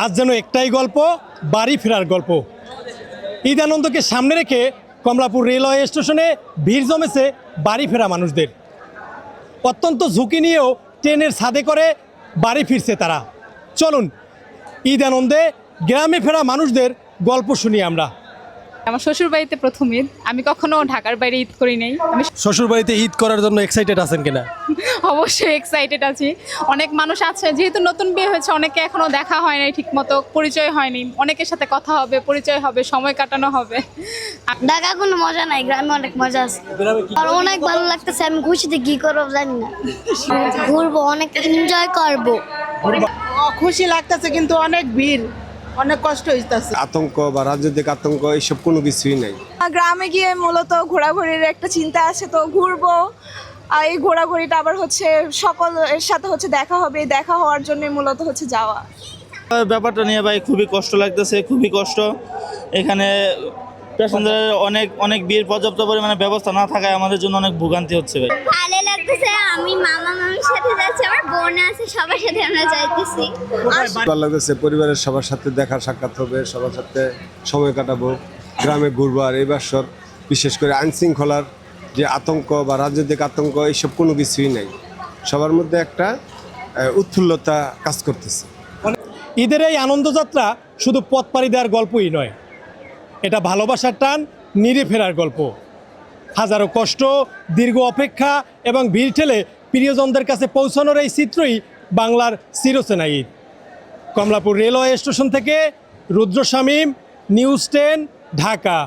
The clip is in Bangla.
আজ যেন একটাই গল্প, বাড়ি ফেরার গল্প। ঈদ আনন্দকে সামনে রেখে কমলাপুর রেলওয়ে স্টেশনে ভিড় জমেছে বাড়ি ফেরা মানুষদের। অত্যন্ত ঝুঁকি নিয়েও ট্রেনের ছাদে করে বাড়ি ফিরছে তারা। চলুন ঈদ আনন্দে গ্রামে ফেরা মানুষদের গল্প শুনি আমরা। আমার শ্বশুর বাড়িতে প্রথম ঈদ, আমি কখনো ঢাকার বাইরে ঈদ করি নাই। আমি শ্বশুর বাড়িতে ঈদ করার জন্য এক্সাইটেড আছেন কিনা? অবশ্যই এক্সাইটেড আছি। অনেক মানুষ আছে, যেহেতু নতুন বিয়ে হয়েছে, অনেকে এখনো দেখা হয় নাই, ঠিক মতো পরিচয় হয়নি। অনেকের সাথে কথা হবে, পরিচয় হবে, সময় কাটানো হবে। ঢাকা কোনো মজা নাই, গ্রামে অনেক মজা আছে। আর অনেক ভালো লাগতেছে। আমি খুশিতে কি করবো জানি না। ঘুরবো, অনেক এনজয় করবো। খুশি লাগতেছে, কিন্তু অনেক ভিড়, অনেক কষ্ট হইতেছে। আতঙ্ক বা রাজনৈতিক আতঙ্ক এইসব কোনো কিছুই নাই। গ্রামে গিয়ে মূলত ঘোরাঘুরির একটা চিন্তা আছে, তো ঘুরবো। আর এই ঘোরাঘুরিটা আবার হচ্ছে সকলের সাথে হচ্ছে দেখা হবে, দেখা হওয়ার জন্য মূলত হচ্ছে যাওয়া। ব্যাপারটা নিয়ে ভাই খুবই কষ্ট লাগতেছে, খুবই কষ্ট। এখানে প্যাসেঞ্জারের অনেক ভিড়, পর্যাপ্ত পরিমাণে ব্যবস্থা না থাকায় আমাদের জন্য অনেক ভোগান্তি হচ্ছে ভাই। ভালো লাগতেছে। আমি মামা মামির সাথে যাচ্ছি, আমার বোন আছে, সবার সাথে আমরা যাইতেছি। ভালো লাগতেছে, পরিবারের সবার সাথে দেখা সাক্ষাৎ হবে, সবার সাথে সময় কাটাবো, গ্রামে ঘুরবো। আর এই বছর বিশেষ করে আইন শৃঙ্খলার যে আতঙ্ক বা রাজনৈতিক আতঙ্ক এইসব কোনো কিছুই নাই। সবার মধ্যে একটা উৎফুল্লতা কাজ করতেছে। ঈদের এই আনন্দযাত্রা শুধু পথ পাড়ি দেওয়ার গল্পই নয়, এটা ভালোবাসার টান, নিরে ফেরার গল্প। হাজারো কষ্ট, দীর্ঘ অপেক্ষা এবং ভিড় ঠেলে প্রিয়জনদের কাছে পৌঁছানোর এই চিত্রই বাংলার চিরচেনা ঈদ। কমলাপুর রেলওয়ে স্টেশন থেকে রুদ্র শামীম, নিউজ 10, ঢাকা।